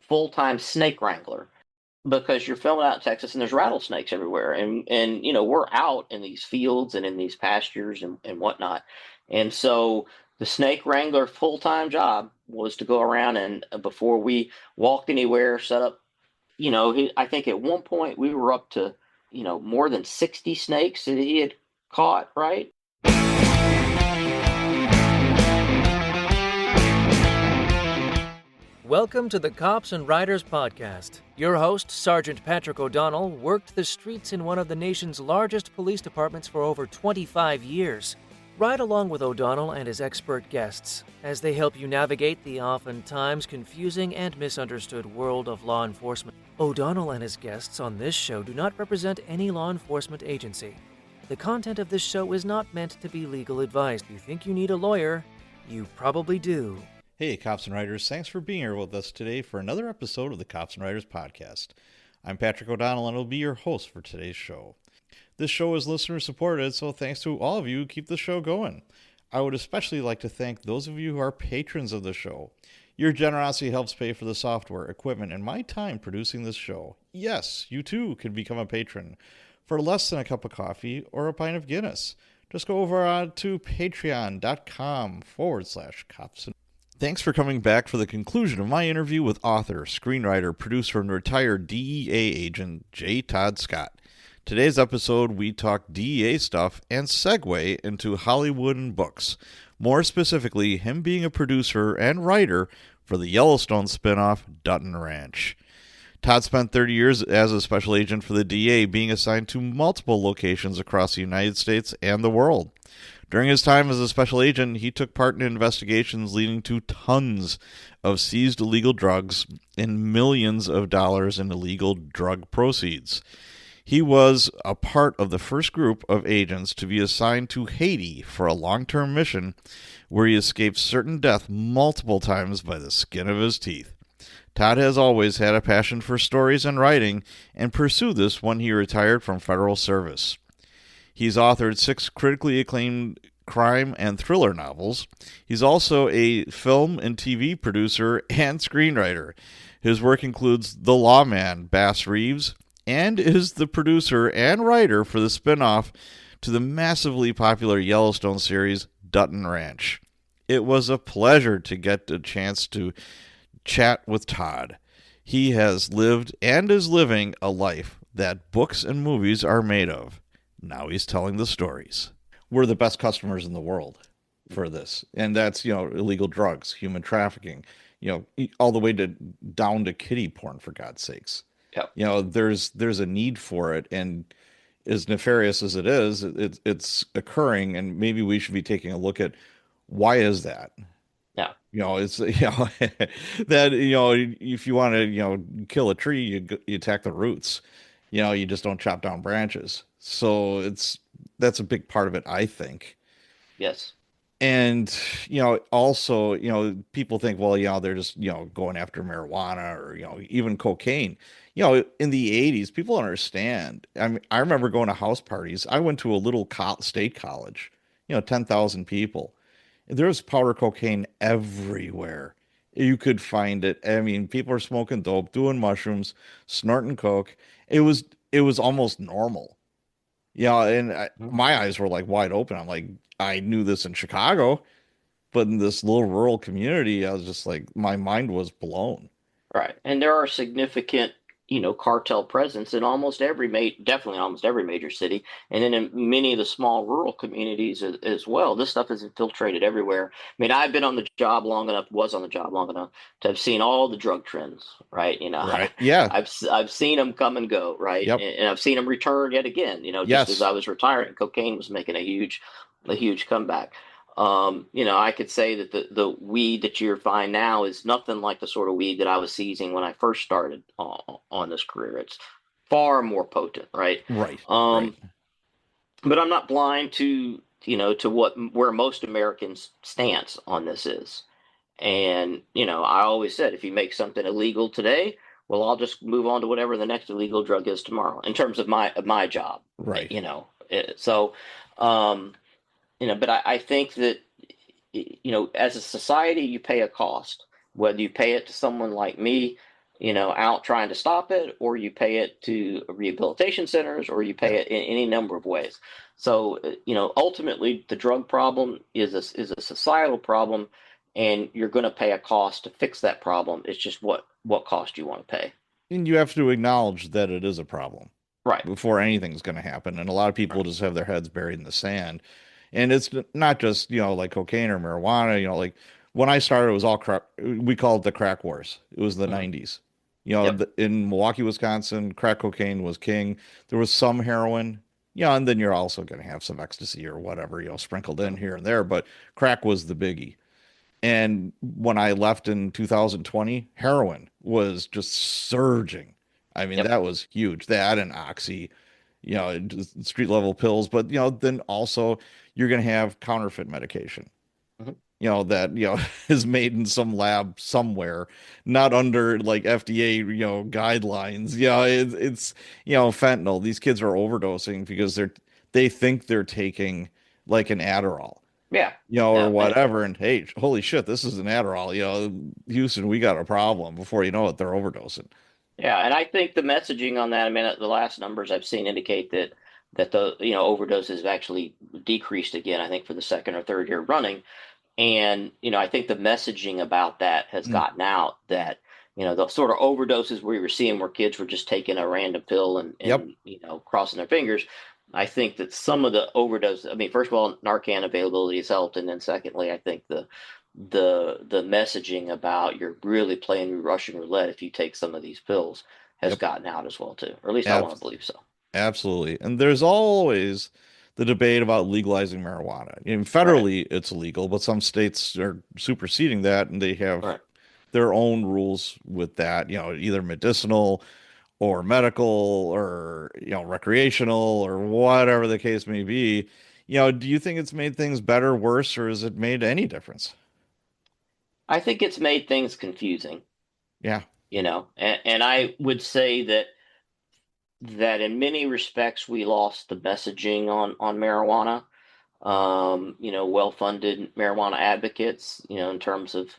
full-time snake wrangler because you're filming out in Texas and there's rattlesnakes everywhere. And we're out in these fields and in these pastures and whatnot. And so the snake wrangler full-time job was to go around and before we walked anywhere, set up, I think at one point we were up to, more than 60 snakes that he had caught, right? Welcome to the Cops and Writers Podcast. Your host, Sergeant Patrick O'Donnell, worked the streets in one of the nation's largest police departments for over 25 years. Ride along with O'Donnell and his expert guests as they help you navigate the oftentimes confusing and misunderstood world of law enforcement. O'Donnell and his guests on this show do not represent any law enforcement agency. The content of this show is not meant to be legal advice. If you think you need a lawyer, you probably do. Hey, Cops and Writers, thanks for being here with us today for another episode of the Cops and Writers Podcast. I'm Patrick O'Donnell, and I'll be your host for today's show. This show is listener-supported, so thanks to all of you who keep the show going. I would especially like to thank those of you who are patrons of the show. Your generosity helps pay for the software, equipment, and my time producing this show. Yes, you too can become a patron for less than a cup of coffee or a pint of Guinness. Just go over to patreon.com/cops. Thanks for coming back for the conclusion of my interview with author, screenwriter, producer, and retired DEA agent J. Todd Scott. Today's episode, we talk DEA stuff and segue into Hollywood and books. More specifically, him being a producer and writer for the Yellowstone spinoff, Dutton Ranch. Todd spent 30 years as a special agent for the DEA, being assigned to multiple locations across the United States and the world. During his time as a special agent, he took part in investigations leading to tons of seized illegal drugs and millions of dollars in illegal drug proceeds. He was a part of the first group of agents to be assigned to Haiti for a long-term mission where he escaped certain death multiple times by the skin of his teeth. Todd has always had a passion for stories and writing and pursued this when he retired from federal service. He's authored 6 critically acclaimed crime and thriller novels. He's also a film and TV producer and screenwriter. His work includes The Lawman, Bass Reeves, and is the producer and writer for the spinoff to the massively popular Yellowstone series, Dutton Ranch. It was a pleasure to get a chance to chat with Todd. He has lived and is living a life that books and movies are made of. Now he's telling the stories. We're the best customers in the world for this. And that's, illegal drugs, human trafficking, all the way down to kiddie porn, for God's sakes. Yep. There's a need for it. And as nefarious as it is, it's occurring. And maybe we should be taking a look at why is that? Yeah. It's, that, if you want to, kill a tree, you attack the roots. You just don't chop down branches. So that's a big part of it, I think. Yes. And, also, people think, well, they're just, going after marijuana or, even cocaine. In the 80s, people don't understand. I mean, I remember going to house parties. I went to a little state college, 10,000 people. There was powder cocaine everywhere. You could find it. I mean, people are smoking dope, doing mushrooms, snorting coke. It was almost normal. And my eyes were like wide open. I'm like, I knew this in Chicago, but in this little rural community, I was just like, my mind was blown. Right. And there are significant, cartel presence in definitely almost every major city. And then in many of the small rural communities as well. This stuff is infiltrated everywhere. I mean, I've been on the job long enough, was on the job long enough to have seen all the drug trends, right? Right. Yeah. I've seen them come and go, right? Yep. And I've seen them return yet again, just as Yes. I was retiring, cocaine was making a huge comeback. I could say that the weed that you find now is nothing like the sort of weed that I was seizing when I first started on this career. It's far more potent, right? Right. Right. But I'm not blind to where most Americans' stance on this is. And, I always said, if you make something illegal today, well, I'll just move on to whatever the next illegal drug is tomorrow in terms of my job. Right. So, but I think that, as a society, you pay a cost, whether you pay it to someone like me out trying to stop it, or you pay it to rehabilitation centers, or you Yeah. pay it in any number of ways. So, ultimately, the drug problem is a societal problem, and you're going to pay a cost to fix that problem. It's just what cost you want to pay. And you have to acknowledge that it is a problem Right. before anything's going to happen. And a lot of people Right. just have their heads buried in the sand. And it's not just, like cocaine or marijuana, like when I started, it was all crack. We called it the crack wars. It was the Mhm. 90s. Yep. In Milwaukee, Wisconsin, crack cocaine was king. There was some heroin. And then you're also going to have some ecstasy or whatever, sprinkled in Mhm. here and there. But crack was the biggie. And when I left in 2020, heroin was just surging. I mean, Yep. that was huge. That and Oxy, just street level pills. But, then also you're going to have counterfeit medication, Mhm. that, is made in some lab somewhere, not under like FDA, guidelines. It's, fentanyl. These kids are overdosing because they think they're taking like an Adderall, Yeah. or Yeah. whatever. And hey, holy shit, this is an Adderall. Houston, we got a problem. Before you know it, they're overdosing. Yeah, and I think the messaging on that, I mean, the last numbers I've seen indicate that the overdoses have actually decreased again, I think for the second or third year running. And, I think the messaging about that has Mm. gotten out that, the sort of overdoses we were seeing where kids were just taking a random pill and, Yep. crossing their fingers. I think that some of the overdose, I mean, first of all, Narcan availability has helped. And then secondly, I think the messaging about you're really playing Russian roulette if you take some of these pills has Yep. gotten out as well too. Or at least I Ab want to believe so. Absolutely. And there's always the debate about legalizing marijuana. Right. Federally, it's illegal, but some states are superseding that, and they have Right. their own rules with that. Either medicinal or medical or recreational or whatever the case may be. Do you think it's made things better, worse, or has it made any difference? I think it's made things confusing, Yeah. and I would say that in many respects we lost the messaging on marijuana. Well-funded marijuana advocates, in terms of,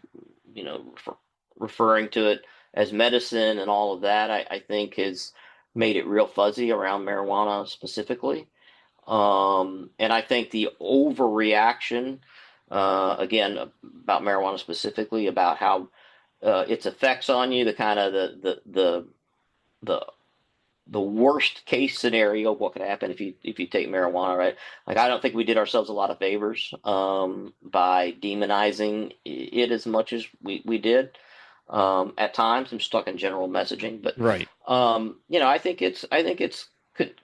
referring to it as medicine and all of that, I think has made it real fuzzy around marijuana specifically. And I think the overreaction, again, about marijuana specifically, about how its effects on you, the kind of the the worst case scenario of what could happen if you take marijuana, right? Like I don't think we did ourselves a lot of favors by demonizing it as much as we did at times. I'm stuck in general messaging, but Right. I think it's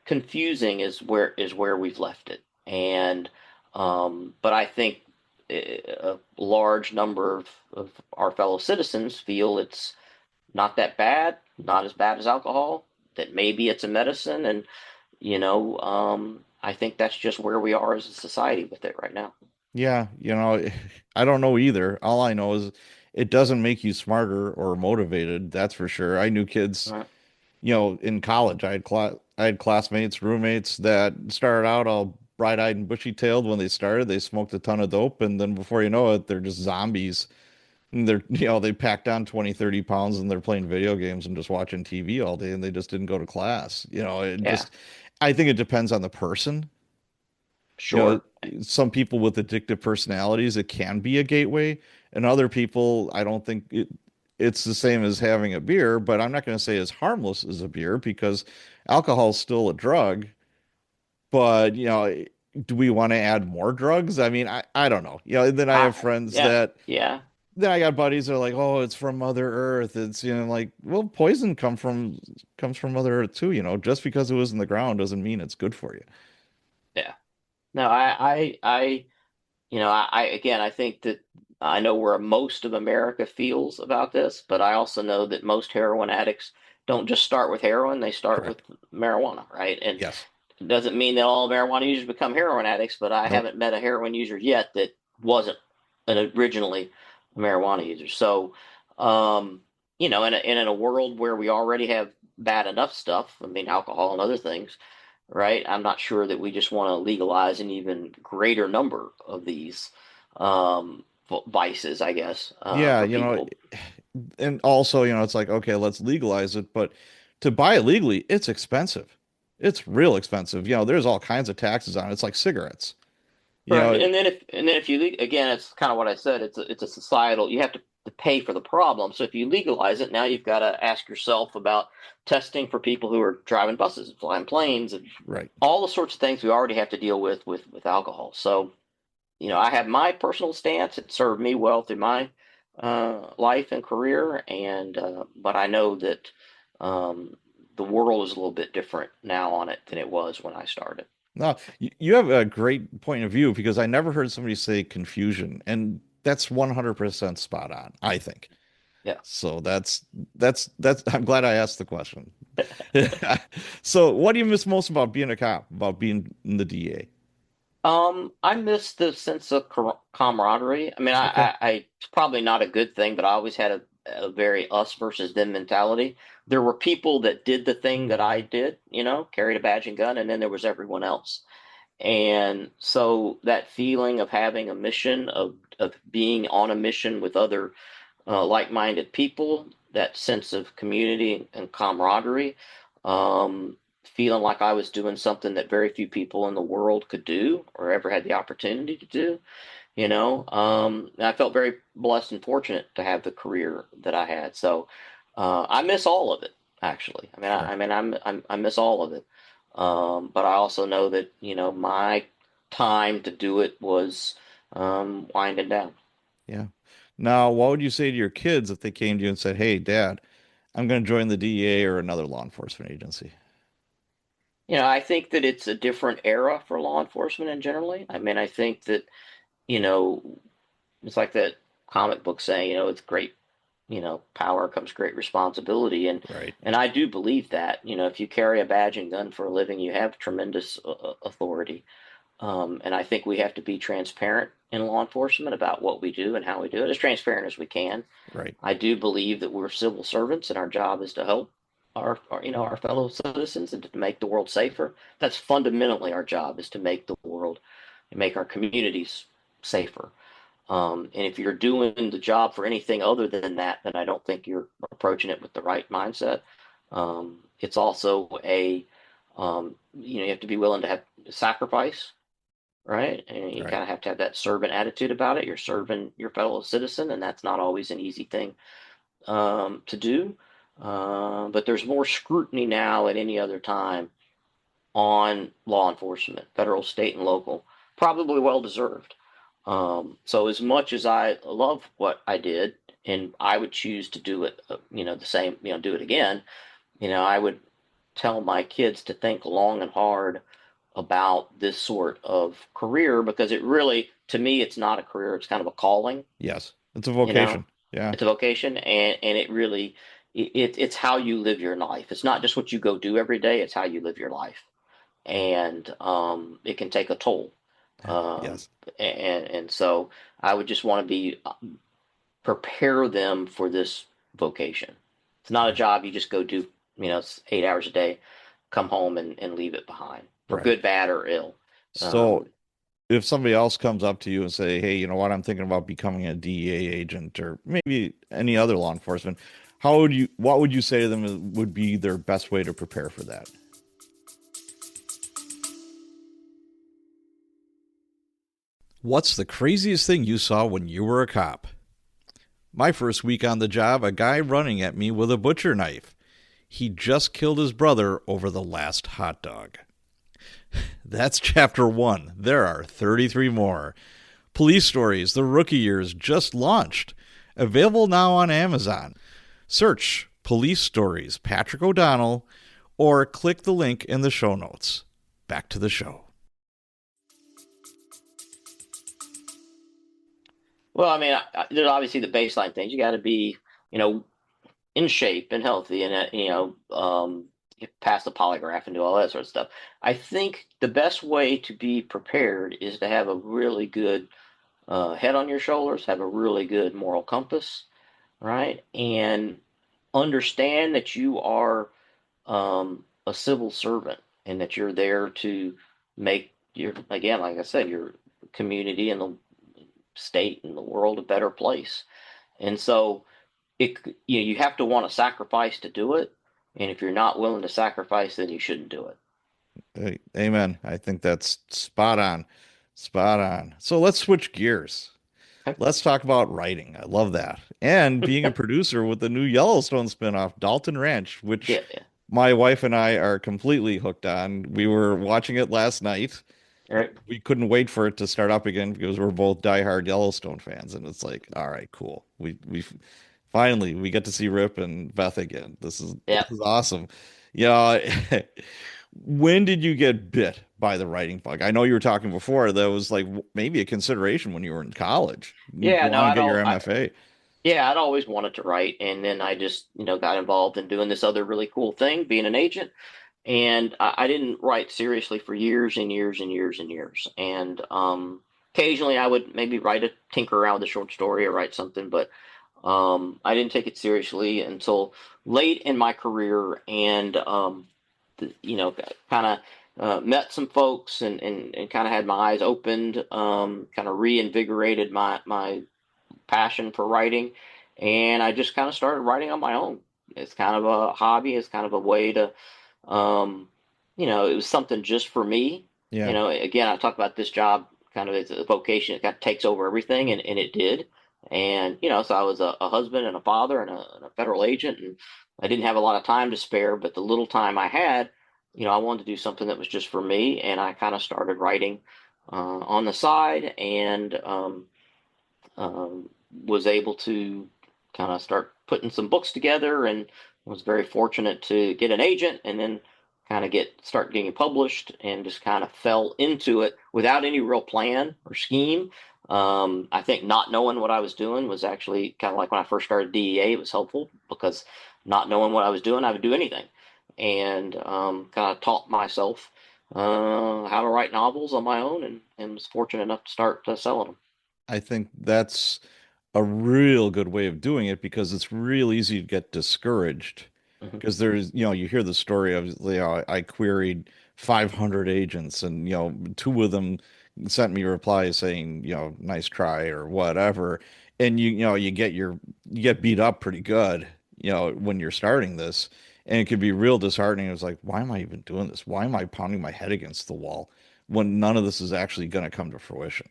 confusing is where we've left it, and but I think a large number of our fellow citizens feel it's not that bad, not as bad as alcohol, that maybe it's a medicine. And, I think that's just where we are as a society with it right now. Yeah, I don't know either. All I know is it doesn't make you smarter or motivated, that's for sure. I knew kids, Right. in college. I had classmates, roommates that started out all bright-eyed and bushy-tailed when they started. They smoked a ton of dope, and then before you know it, they're just zombies. And they packed on 20, 30 pounds and they're playing video games and just watching TV all day and they just didn't go to class. Yeah, I think it depends on the person. You know, sure. some people with addictive personalities, it can be a gateway, and other people, I don't think it's the same as having a beer, but I'm not going to say as harmless as a beer because alcohol is still a drug. But, do we want to add more drugs? I mean, I don't know. And then I have friends Yeah, that yeah, then I got buddies that are like, oh, it's from Mother Earth. It's, like, well, poison comes from Mother Earth too, just because it was in the ground doesn't mean it's good for you. yeah. No, again, I think that I know where most of America feels about this, but I also know that most heroin addicts don't just start with heroin, they start with Correct. marijuana, right? And Yes. it doesn't mean that all marijuana users become heroin addicts, but I Nope. haven't met a heroin user yet that wasn't originally a marijuana user. So, and in a world where we already have bad enough stuff, I mean, alcohol and other things, right? I'm not sure that we just want to legalize an even greater number of these vices, I guess, Yeah, for people. and also, it's like, okay, let's legalize it, but to buy it legally, it's expensive. It's real expensive. There's all kinds of taxes on it. It's like cigarettes. You Right, know, and then if you again, it's kind of what I said. It's a societal. You have to pay for the problem. So if you legalize it, now you've got to ask yourself about testing for people who are driving buses, flying planes, and right. all the sorts of things we already have to deal with alcohol. So I have my personal stance. It served me well through my life and career, and but I know that um, the world is a little bit different now on it than it was when I started. No, you have a great point of view because I never heard somebody say confusion, and that's 100% spot on, I think. Yeah. So that's I'm glad I asked the question. So what do you miss most about being a cop, about being in the DA? I miss the sense of camaraderie. I mean, Okay. it's probably not a good thing, but I always had a very us versus them mentality. There were people that did the thing that I did, carried a badge and gun, and then there was everyone else. And so that feeling of having a mission, of being on a mission with other like-minded people, that sense of community and camaraderie, feeling like I was doing something that very few people in the world could do or ever had the opportunity to do. And I felt very blessed and fortunate to have the career that I had. So I miss all of it, actually. I mean, Sure. I miss all of it. But I also know that my time to do it was winding down. Yeah. Now, what would you say to your kids if they came to you and said, "Hey, Dad, I'm going to join the DEA or another law enforcement agency"? I think that it's a different era for law enforcement in generally. I mean, I think that, you know, it's like that comic book saying, it's great, power comes great responsibility. And Right. and I do believe that, if you carry a badge and gun for a living, you have tremendous authority. And I think we have to be transparent in law enforcement about what we do and how we do it, as transparent as we can. Right. I do believe that we're civil servants and our job is to help our fellow citizens and to make the world safer. That's fundamentally our job, is to make the world and make our communities safer. And if you're doing the job for anything other than that, then I don't think you're approaching it with the right mindset. It's also you have to be willing to have sacrifice, right? And you Right. kind of have to have that servant attitude about it. You're serving your fellow citizen, and that's not always an easy thing to do. But there's more scrutiny now at any other time on law enforcement, federal, state, and local, probably well deserved. So as much as I love what I did, and I would choose to do it, the same, do it again, I would tell my kids to think long and hard about this sort of career, because it really, to me, it's not a career. It's kind of a calling, Yes. It's a you know, vocation. Yeah. it's a vocation, and it really, it's how you live your life. It's not just what you go do every day. It's how you live your life, and it can take a toll. Um, Yes. and so I would just want to be prepare them for this vocation. It's not a job you just go do, it's 8 hours a day, come home and leave it behind, for Right. good, bad, or ill. So Um, if somebody else comes up to you and say, "Hey, you know what? I'm thinking about becoming a DEA agent or maybe any other law enforcement," what would you say to them would be their best way to prepare for that? What's the craziest thing you saw when you were a cop? My first week on the job, a guy running at me with a butcher knife. He just killed his brother over the last hot dog. That's chapter 1. There are 33 more. Police Stories, The Rookie Years, just launched. Available now on Amazon. Search Police Stories Patrick O'Donnell or click the link in the show notes. Back to the show. well, I mean, there's obviously the baseline things. You got to be, you know, in shape and healthy, and you pass the polygraph and do all that sort of stuff. I think the best way to be prepared is to have a really good head on your shoulders, have a really good moral compass, right? And understand that you are a civil servant and that you're there to make your, again, like I said, your community and the state and the world a better place. And so you have to want to sacrifice to do it, and if you're not willing to sacrifice, then you shouldn't do it. Amen. I think that's spot on. Spot on. So let's switch gears. Okay. Let's talk about writing. I love that. And being a producer with the new Yellowstone spinoff, Dalton Ranch, which Yeah, yeah. my wife and I are completely hooked on. We were watching it last night. All right. We couldn't wait for it to start up again because we're both diehard Yellowstone fans. And it's like, all right, cool. We finally we get to see Rip and Beth again. This Yeah. is awesome. Yeah. When did you get bit by the writing bug? I know you were talking before that was like maybe a consideration when you were in college. You Yeah, go no, on and get your MFA. yeah, I'd always wanted to write, and then I just, got involved in doing this other really cool thing, being an agent. And I didn't write seriously for years and years and years and years. And occasionally I would maybe tinker around with a short story or write something, but I didn't take it seriously until late in my career, and kind of met some folks, and kind of had my eyes opened, kind of reinvigorated my passion for writing, and I just kind of started writing on my own. It's kind of a hobby. It's kind of a way to, um, it was something just for me. Yeah. Again, I talk about this job kind of as a vocation. It kind of takes over everything, and it did. And so I was a husband and a father and a federal agent, and I didn't have a lot of time to spare. But the little time I had, I wanted to do something that was just for me, and I kind of started writing on the side, and was able to kind of start putting some books together, and was very fortunate to get an agent, and then kind of start getting published, and just kind of fell into it without any real plan or scheme. I think not knowing what I was doing was actually kind of like when I first started DEA. It was helpful because not knowing what I was doing, I would do anything, and kind of taught myself how to write novels on my own, and was fortunate enough to start selling them. I think that's a real good way of doing it because it's real easy to get discouraged Hmm. because you hear the story of, I queried 500 agents and, two of them sent me replies saying, nice try or whatever. And you get beat up pretty good, when you're starting this. And it could be real disheartening. It's like, why am I even doing this? Why am I pounding my head against the wall when none of this is actually going to come to fruition?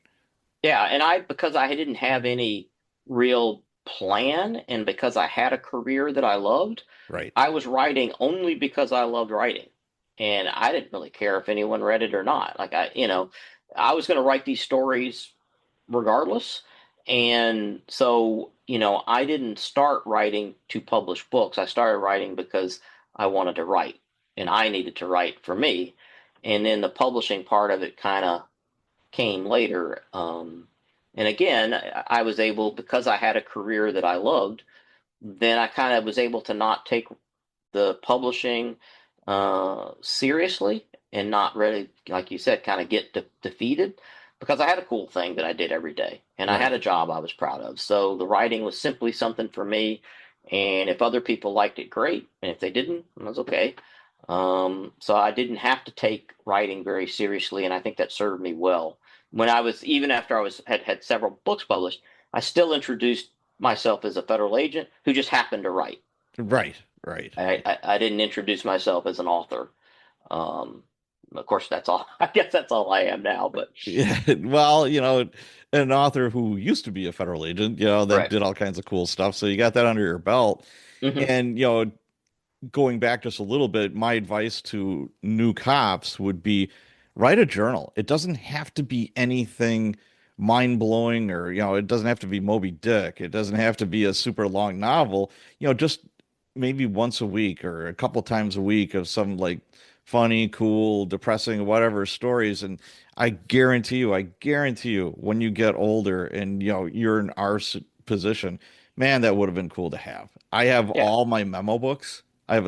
Yeah, and because I didn't have any real plan, and because I had a career that I loved, Right. I was writing only because I loved writing. And I didn't really care if anyone read it or not. Like I was going to write these stories regardless. And so, I didn't start writing to publish books. I started writing because I wanted to write, and I needed to write for me. And then the publishing part of it kind of came later. And again, I was able, because I had a career that I loved, then I kind of was able to not take the publishing seriously, and not really, like you said, kind of get defeated, because I had a cool thing that I did every day, and I had Right. a job I was proud of. So the writing was simply something for me. And if other people liked it, great. And if they didn't, it was okay. So I didn't have to take writing very seriously, and I think that served me well. When I was even after I was had several books published, I still introduced myself as a federal agent who just happened to write. Right. Right. I didn't introduce myself as an author. Um, of course, that's all. I guess that's all I am now. But Yeah. Well, an author who used to be a federal agent, that right. did all kinds of cool stuff. So you got that under your belt. Hmm. And, going back just a little bit, my advice to new cops would be write a journal. It doesn't have to be anything mind blowing or, it doesn't have to be Moby Dick. It doesn't have to be a super long novel. Just maybe once a week or a couple times a week of some like funny, cool, depressing, whatever stories. And I guarantee you, when you get older and, you're in our position, man, that would have been cool to have. I have Yeah. all my memo books. I have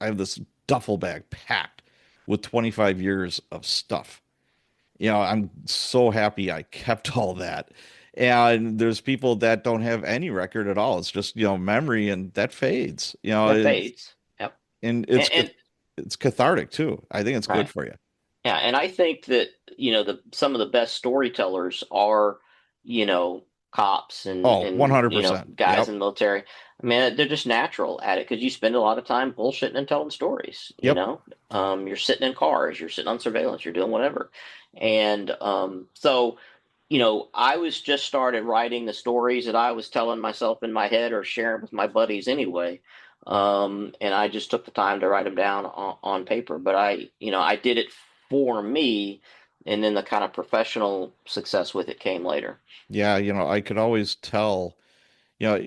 I have this duffel bag packed with 25 years of stuff. I'm so happy I kept all that. And there's people that don't have any record at all. It's just, memory and that fades. That fades. Yep. And And it's cathartic too. I think it's good right. for you. Yeah, and I think that some of the best storytellers are, you know cops and Oh, guys 100%. in the military. I mean, they're just natural at it because you spend a lot of time bullshitting and telling stories. Yep. You're sitting in cars, you're sitting on surveillance, you're doing whatever, and so I was just started writing the stories that I was telling myself in my head or sharing with my buddies anyway. And I just took the time to write them down on paper. But I did it for me, and then the kind of professional success with it came later. Yeah, I could always tell, you know,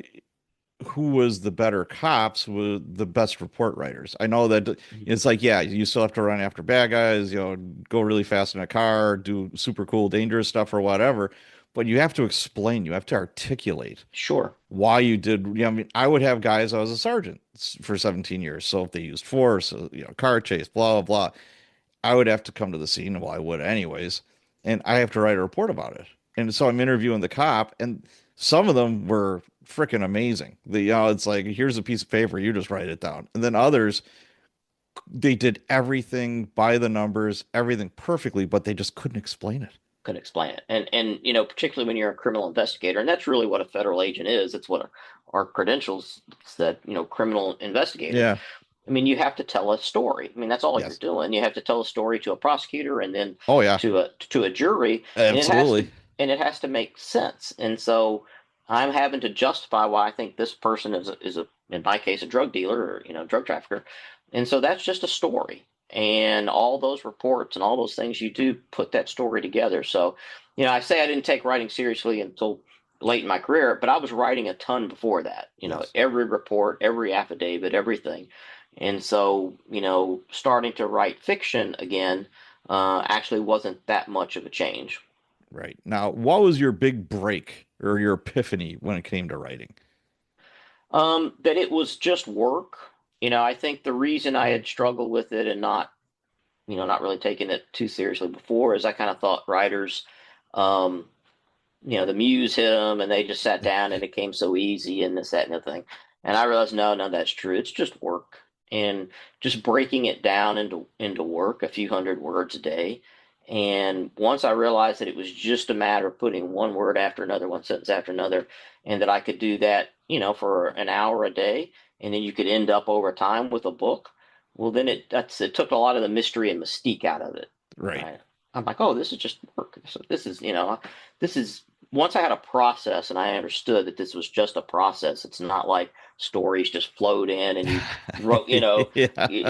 who was the better cops were the best report writers. I know that it's like, yeah, you still have to run after bad guys, go really fast in a car, do super cool, dangerous stuff or whatever, but you have to explain, you have to articulate Sure. why you did. I mean, I would have guys, I was a sergeant for 17 years. So if they used force, car chase, blah, blah, blah, I would have to come to the scene. Well, I would anyways. And I have to write a report about it. And so I'm interviewing the cop, and some of them were freaking amazing. It's like, here's a piece of paper, you just write it down. And then others, they did everything by the numbers, everything perfectly, but they just couldn't explain it. Couldn't explain it. And particularly when you're a criminal investigator, and that's really what a federal agent is. It's what our credentials said, criminal investigator. Yeah. I mean, you have to tell a story. I mean, that's all you're Yes. doing. You have to tell a story to a prosecutor and then Oh, yeah. to a jury, Absolutely. and it has to make sense. And so I'm having to justify why I think this person is in my case a drug dealer or drug trafficker. And so that's just a story. And all those reports and all those things you do put that story together. So, I say I didn't take writing seriously until late in my career, but I was writing a ton before that. Yes. Every report, every affidavit, everything. And so, starting to write fiction again actually wasn't that much of a change. Right. Now, what was your big break or your epiphany when it came to writing? That it was just work. I think the reason I had struggled with it and not really taking it too seriously before is I kind of thought writers, um, the muse hit them and they just sat down and it came so easy and this, that, and the thing. And I realized, no, no, that's true. It's just work and just breaking it down into work, a few hundred words a day. And once I realized that it was just a matter of putting one word after another, one sentence after another, and that I could do that, for an hour a day, and then you could end up over time with a book. Well, then it took a lot of the mystery and mystique out of it. Right. Right. I'm like, oh, this is just work. So this is once I had a process and I understood that this was just a process. It's not like stories just flowed in and you wrote, Yeah.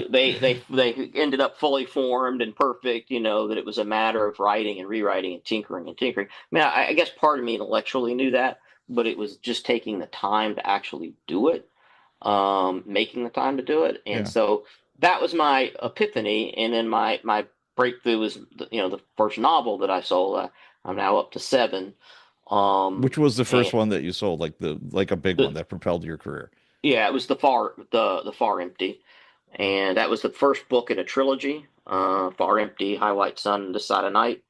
they ended up fully formed and perfect, that it was a matter of writing and rewriting and tinkering and tinkering. I mean, I guess part of me intellectually knew that, but it was just taking the time to actually do it, making the time to do it. And Yeah. so that was my epiphany. And then my breakthrough was, the first novel that I sold. I'm now up to 7. Which was the And first one that you sold, like a big one the that propelled your career? yeah, it was the Far Empty, and that was the first book in a trilogy. Far Empty, High White Sun, This Side of Night,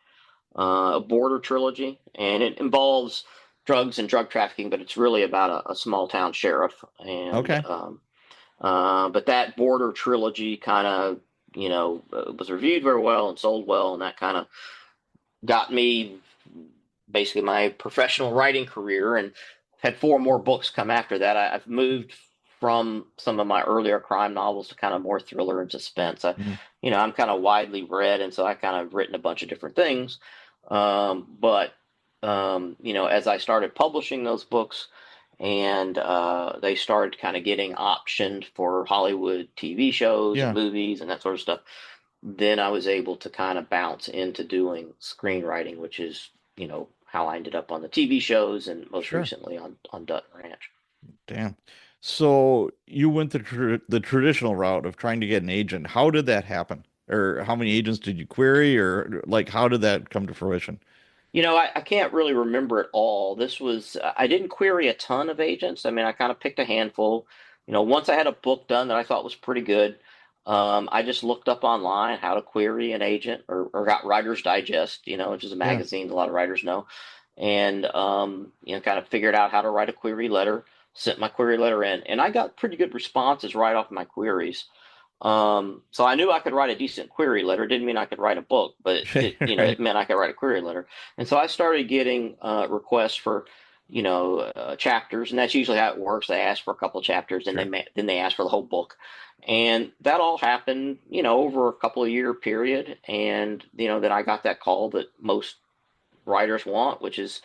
a border trilogy, and it involves drugs and drug trafficking, but it's really about a small town sheriff. And Okay. but that border trilogy kind of was reviewed very well and sold well, and that kind of got me basically my professional writing career and had 4 more books come after that. I've moved from some of my earlier crime novels to kind of more thriller and suspense. Mhm. I'm kind of widely read, and so I kind of written a bunch of different things. But as I started publishing those books, and they started kind of getting optioned for Hollywood TV shows and Yeah. movies and that sort of stuff, then I was able to kind of bounce into doing screenwriting, which is, how I ended up on the TV shows and most Sure. recently on Dutton Ranch. Damn. So you went the traditional route of trying to get an agent. How did that happen? Or how many agents did you query? Or like, how did that come to fruition? I can't really remember it all. I didn't query a ton of agents. I mean, I kind of picked a handful. Once I had a book done that I thought was pretty good, I just looked up online how to query an agent or got Writer's Digest, which is a Yeah. magazine a lot of writers know, and kind of figured out how to write a query letter, sent my query letter in, and I got pretty good responses right off my queries. So I knew I could write a decent query letter. Didn't mean I could write a book, but it Right. meant I could write a query letter. And so I started getting requests for chapters, and that's usually how it works. They ask for a couple of chapters, and Sure. then they ask for the whole book, and that all happened, over a couple of year period, and then I got that call that most writers want, which is,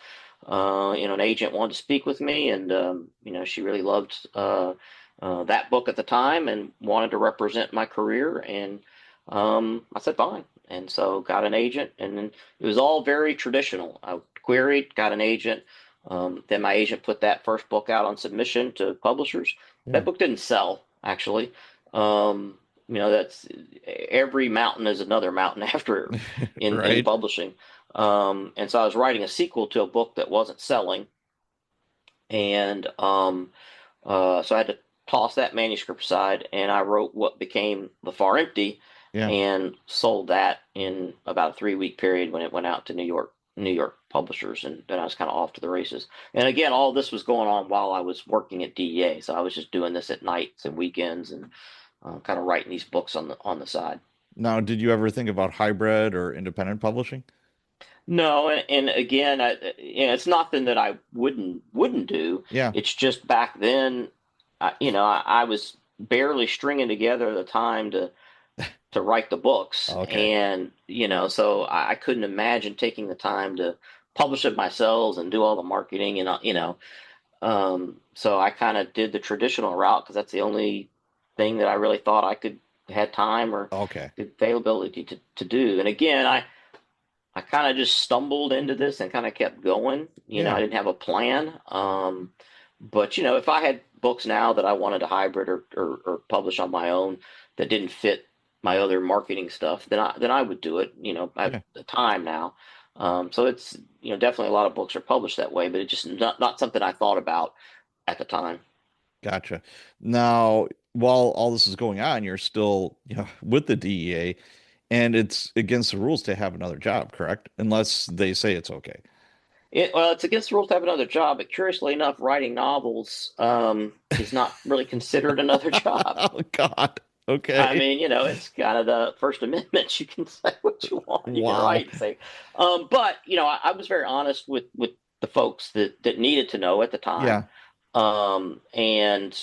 an agent wanted to speak with me, and she really loved that book at the time and wanted to represent my career, and I said fine, and so got an agent, and then it was all very traditional. I queried, got an agent. Then my agent put that first book out on submission to publishers. Yeah. That book didn't sell, actually. Um, that's every mountain is another mountain after in Right. publishing. And so I was writing a sequel to a book that wasn't selling, and so I had to toss that manuscript aside, and I wrote what became The Far Empty, Yeah. and sold that in about a 3 week period when it went out to New York publishers, and then I was kind of off to the races. And again, all this was going on while I was working at DEA, so I was just doing this at nights and weekends, and kind of writing these books on the side. Now, did you ever think about hybrid or independent publishing? No, and again, it's nothing that I wouldn't do. Yeah. It's just back then, I was barely stringing together the time to write the books, Okay. and so I couldn't imagine taking the time to publish it myself and do all the marketing, and so I kind of did the traditional route because that's the only thing that I really thought I could had time or Okay. availability to do. And again, I kind of just stumbled into this and kind of kept going. Yeah. I didn't have a plan. But if I had books now that I wanted to hybrid or publish on my own that didn't fit my other marketing stuff, then I would do it. I have Yeah. the time now. So it's definitely a lot of books are published that way, but it's just not something I thought about at the time. Gotcha. Now, while all this is going on, you're still, with the DEA, and it's against the rules to have another job, correct? Unless they say it's okay. Well, it's against the rules to have another job, but curiously enough, writing novels is not really considered another job. Oh God. I Okay. mean, it's kind of the First Amendment. You can say what you want. You can Wow. write and say, but I was very honest with the folks that needed to know at the time. Yeah. And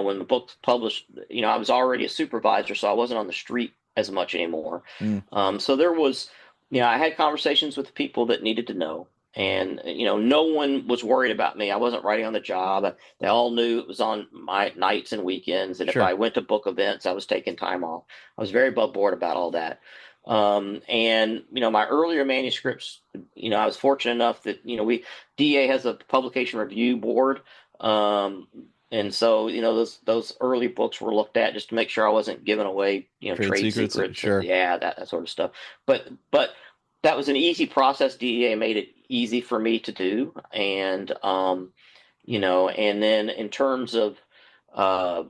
when the book's published, I was already a supervisor, so I wasn't on the street as much anymore. Mm, So there was, I had conversations with the people that needed to know. And no one was worried about me. I wasn't writing on the job. They all knew it was on my nights and weekends. And if I sure. went to book events, I was taking time off. I was very above board about all that. And my earlier manuscripts, I was fortunate enough that DA has a publication review board. And so those early books were looked at just to make sure I wasn't giving away Trade trade secrets. secrets, and Sure. yeah, that sort of stuff. But that was an easy process. DEA made it easy for me to do, and and then in terms of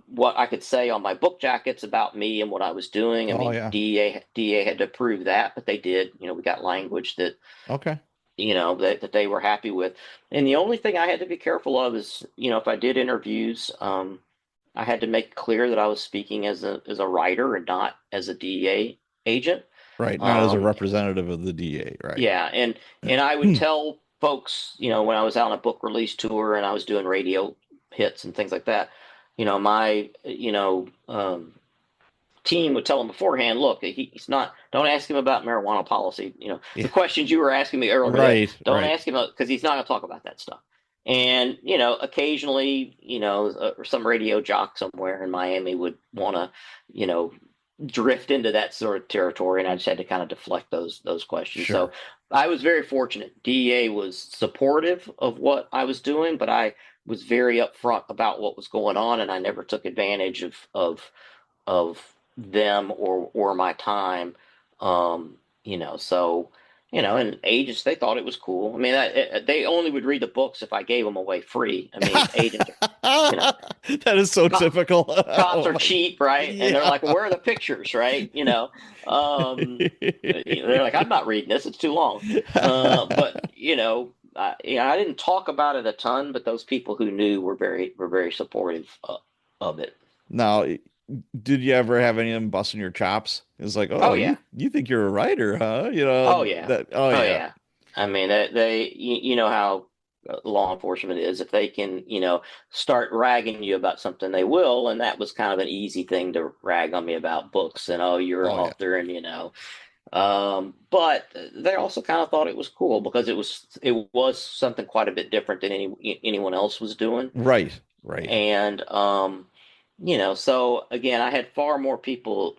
what I could say on my book jackets about me and what I was doing, I Oh mean, yeah. DEA had to approve that, but they did. We got language that Okay. that they were happy with. And the only thing I had to be careful of is, if I did interviews, I had to make clear that I was speaking as a writer and not as a DEA agent. Right. Not as a Um, representative of the DA. Right. yeah, and I would tell folks, when I was out on a book release tour and I was doing radio hits and things like that, my team would tell him beforehand, look, he's not. Don't ask him about marijuana policy. The Yeah. questions you were asking me earlier today. Right. Don't Right. ask him because he's not going to talk about that stuff. And occasionally, some radio jock somewhere in Miami would want to, drift into that sort of territory, and I just had to kind of deflect those questions. So Sure. I was very fortunate. DEA was supportive of what I was doing, but I was very upfront about what was going on, and I never took advantage of them or my time. So and agents, they thought it was cool. I mean, they only would read the books if I gave them away free. I mean, agents, you know, That is so cop, typical. cops Oh are my. cheap, right? And they're Yeah. like, well, where are the pictures, right? They're like, I'm not reading this; it's too long. But I didn't talk about it a ton, but those people who knew were very supportive of it. Now, did you ever have any of them busting your chops? It's like, Oh oh, yeah. you think you're a writer, huh? Oh yeah. That. Oh Oh yeah. yeah. I mean, they you know how law enforcement is. If they can, start ragging you about something, they will. And that was kind of an easy thing to rag on me about books and, oh, you're an Oh yeah. author and, but they also kind of thought it was cool because it was something quite a bit different than anyone else was doing. Right. Right. And so again, I had far more people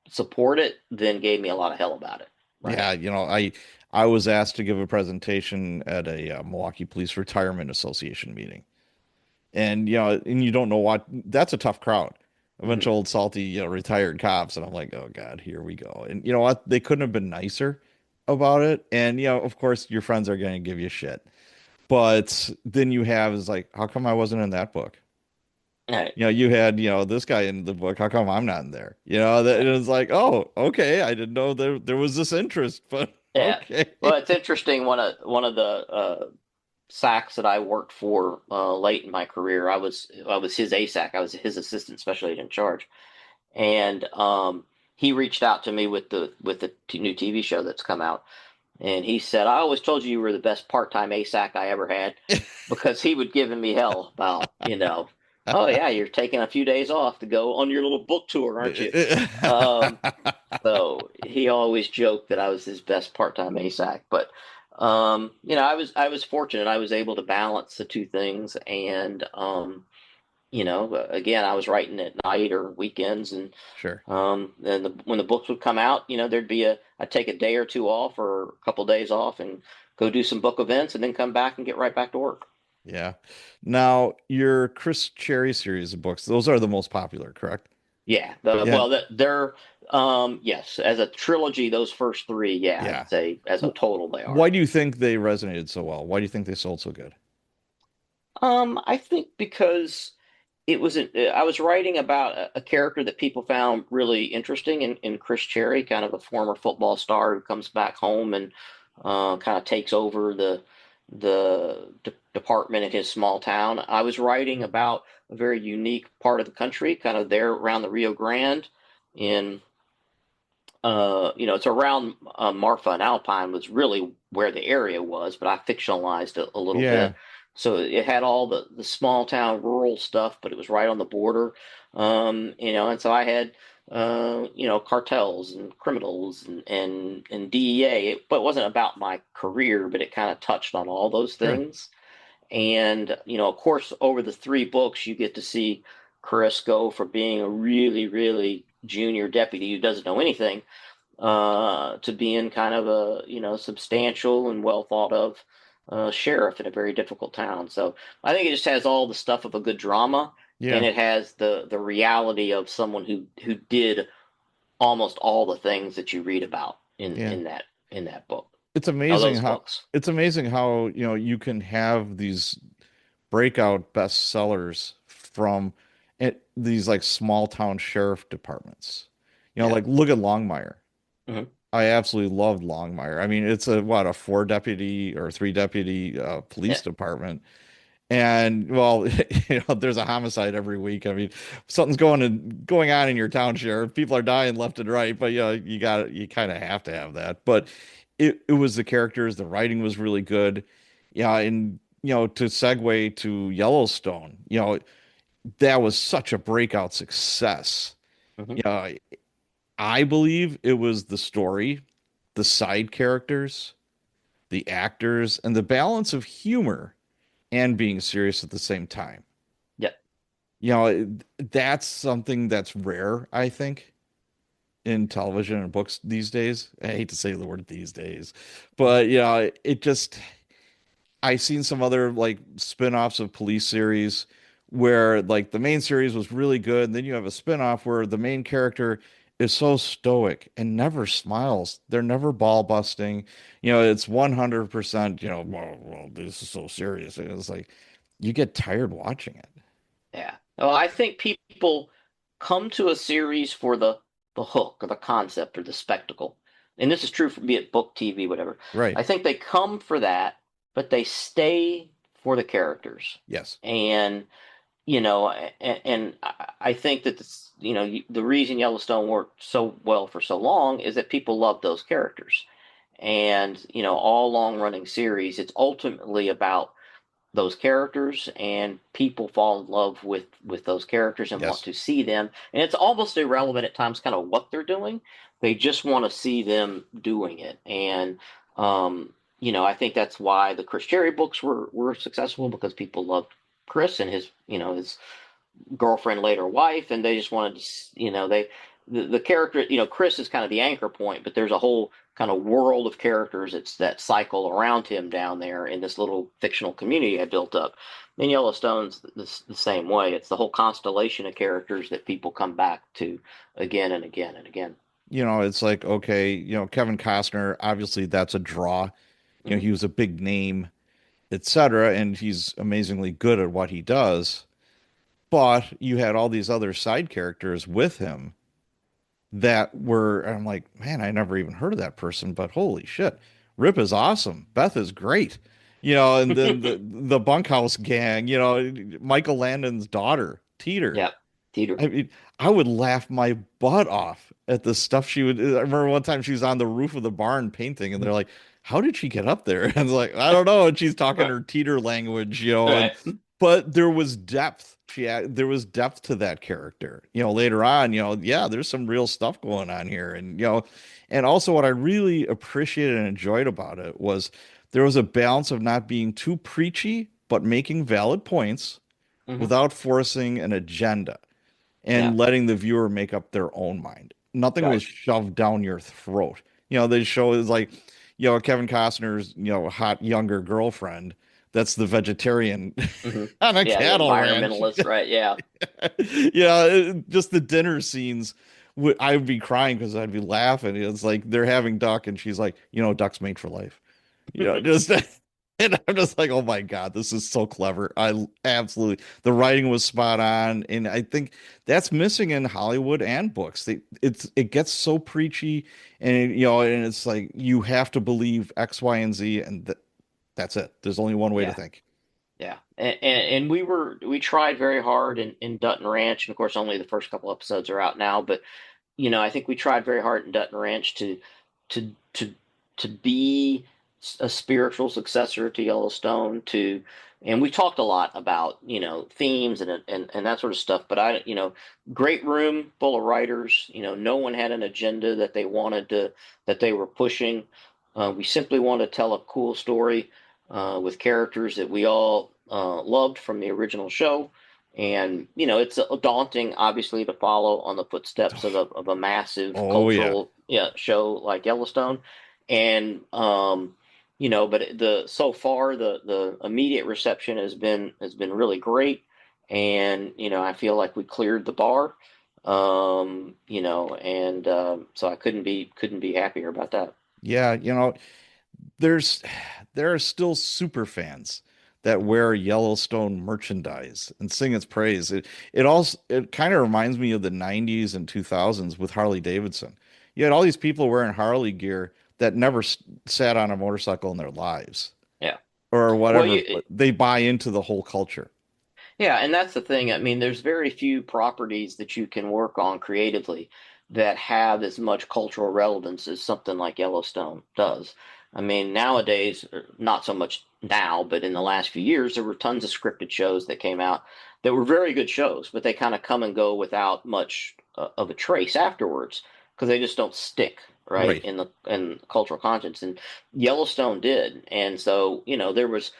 support it than gave me a lot of hell about it. Right. Yeah, I was asked to give a presentation at a Milwaukee Police Retirement Association meeting, and and you don't know what that's a tough crowd. A bunch Mhm. of old salty, retired cops, and I'm like, oh God, here we go. And you know what? They couldn't have been nicer about it. And of course, your friends are going to give you shit, but then you have is like, how come I wasn't in that book? Right. You had, this guy in the book. How come I'm not in there? That it was like, oh, okay. I didn't know there was this interest, but Yeah. okay. Well, it's interesting. One of the SACs that I worked for late in my career, I was his ASAC. I was his assistant special agent in charge, and he reached out to me with the new TV show that's come out, and he said, "I always told you were the best part-time ASAC I ever had," because he would giving me hell about, oh yeah, you're taking a few days off to go on your little book tour, aren't you? Um, so he always joked that I was his best part-time ASAC, but I was fortunate. I was able to balance the two things, and again, I was writing at night or weekends, and Sure. when the books would come out, I'd take a day or two off or a couple days off and go do some book events, and then come back and get right back to work. Yeah. Now, your Chris Cherry series of books, those are the most popular, correct? Yeah, Yeah. well, they're yes, as a trilogy, those first three, yeah, Yeah. I'd say as a total they are. Why do you think they resonated so well? Why do you think they sold so good? I think because I was writing about a character that people found really interesting in Chris Cherry, kind of a former football star who comes back home and kind of takes over the department in his small town. I was writing about a very unique part of the country, kind of there around the Rio Grande in it's around Marfa and Alpine was really where the area was, but I fictionalized it a little Yeah. bit. So it had all the small town rural stuff, but it was right on the border. And so I had, cartels and criminals and DEA, but it wasn't about my career, but it kind of touched on all those Sure. things. And, of course, over the three books, you get to see Chris go from being a really, really junior deputy who doesn't know anything to being kind of a substantial and well thought of sheriff in a very difficult town. So I think it just has all the stuff of a good drama, and Yeah. it has the reality of someone who did almost all the things that you read about in Yeah. in that book. It's Oh, amazing those how books. you can have these breakout bestsellers from these like small town sheriff departments. Yeah. Like look at Longmire. Hmm. I absolutely loved Longmire. I mean, it's a four deputy or three deputy police Yeah. department. And well, there's a homicide every week. I mean, something's going on in your town, sheriff. People are dying left and right, but you kind of have to have that. But it was the characters, the writing was really good. Yeah, and to segue to Yellowstone, that was such a breakout success. Hmm. Yeah, I believe it was the story, the side characters, the actors, and the balance of humor and being serious at the same time. Yeah. That's something that's rare, I think, in television and books these days. I hate to say the word these days, but it just I've seen some other like spin-offs of police series where like the main series was really good, and then you have a spin-off where the main character is so stoic and never smiles. They're never ball busting. It's 100%, well, this is so serious. And it's like you get tired watching it. Yeah. Well, I think people come to a series for the hook or the concept or the spectacle. And this is true for be it book, TV, whatever. Right. I think they come for that, but they stay for the characters. Yes. And and I think that the reason Yellowstone worked so well for so long is that people love those characters. And all long running series, it's ultimately about those characters, and people fall in love with those characters and want Yes. to see them. And it's almost irrelevant at times, kind of what they're doing. They just want to see them doing it. And I think that's why the Chris Cherry books were successful, because people loved Chris and his girlfriend, later wife, and they just wanted to, the character, Chris is kind of the anchor point, but there's a whole kind of world of characters that cycle around him down there in this little fictional community I built up. And Yellowstone's the same way. It's the whole constellation of characters that people come back to again and again and again. It's like, okay, Kevin Costner, obviously that's a draw. Hmm. He was a big name, etc., and he's amazingly good at what he does. But you had all these other side characters with him that were, I'm like, man, I never even heard of that person, but holy shit, Rip is awesome. Beth is great. And then the bunkhouse gang, Michael Landon's daughter, Teeter. Yeah, Peter. I mean, I would laugh my butt off at the stuff she would. I remember one time she was on the roof of the barn painting, and they're like, "How did she get up there?" And it's like, I don't know. And she's talking Right. her Teeter language, and Right. but there was depth. There was depth to that character. Later on, yeah, there's some real stuff going on here, and and also what I really appreciated and enjoyed about it was there was a balance of not being too preachy, but making valid points Hmm. without forcing an agenda Yeah. and letting the viewer make up their own mind. Nothing was Right. shoved down your throat. The show is like, Kevin Costner's, hot younger girlfriend that's the vegetarian Hmm. on a Yeah, the cattle ranch. environmentalist, right? Yeah. Just the dinner scenes. I would be crying because I'd be laughing. It's like they're having duck, and she's like, duck's made for life. Just and I'm just like, oh my God, this is so clever. I absolutely the writing was spot on, and I think that's missing in Hollywood and books. It gets so preachy, and and it's like you have to believe X, Y, and Z, and that's it. There's only one way to Yeah. think. Yeah, and we tried very hard in Dutton Ranch, and of course only the first couple episodes are out now. But I think we tried very hard in Dutton Ranch to to to be a spiritual successor to Yellowstone. And we talked a lot about themes and that sort of stuff. But great room full of writers. No one had an agenda that they were pushing. We simply wanted to tell a cool story with characters that we all loved from the original show. And it's daunting, obviously, to follow on the footsteps of a massive Oh yeah. cultural, yeah, show like Yellowstone. And but the so far the immediate reception has been really great. And I feel like we cleared the bar. And so I couldn't be happier about that. Yeah, there's there are still super fans that wear Yellowstone merchandise and sing its praise. It kind of reminds me of the 90s and 2000s with Harley Davidson. You had all these people wearing Harley gear that never sat on a motorcycle in their lives Yeah. or Well, whatever, you but they buy into the whole culture. Yeah, and that's the thing. I mean, there's very few properties that you can work on creatively that have as much cultural relevance as something like Yellowstone does. I mean, nowadays, not so much now, but in the last few years, there were tons of scripted shows that came out that were very good shows, but they kind of come and go without much of a trace afterwards because they just don't stick, right, Right. in cultural conscience. And Yellowstone did, and so there was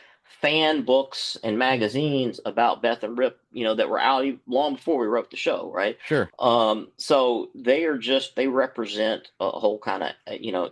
fan books and magazines about Beth and Rip, that were out long before we wrote the show, right? Sure. So they represent a whole kind of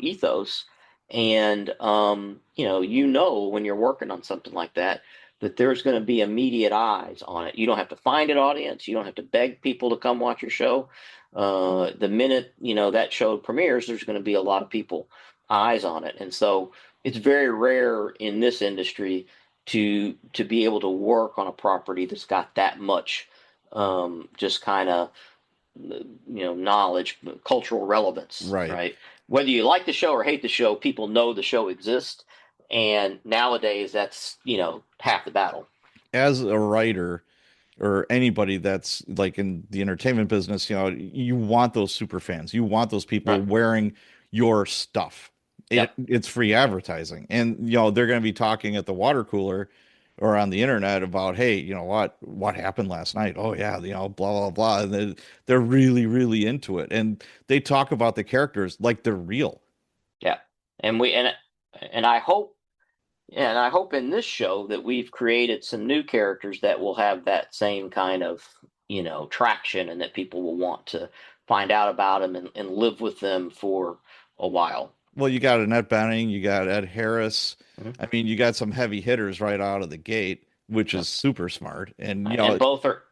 ethos, and when you're working on something like that, that there's going to be immediate eyes on it. You don't have to find an audience. You don't have to beg people to come watch your show. The minute that show premieres, there's going to be a lot of people eyes on it, and so it's very rare in this industry to be able to work on a property that's got that much just kind of knowledge, cultural relevance, Right. right? Whether you like the show or hate the show, people know the show exists, and nowadays that's half the battle. As a writer or anybody that's like in the entertainment business, you want those super fans. You want those people Right? wearing your stuff. Yep. It's free advertising. And they're going to be talking at the water cooler or on the internet about, hey, you know what happened last night? Oh yeah, blah blah blah. And they're really really into it, and they talk about the characters like they're real. Yeah. And we and I hope and I hope in this show that we've created some new characters that will have that same kind of, traction, and that people will want to find out about them and live with them for a while. Well, you got Annette Bening, you got Ed Harris. Mhm. I mean, you got some heavy hitters right out of the gate, which Yeah. is super smart. And And both are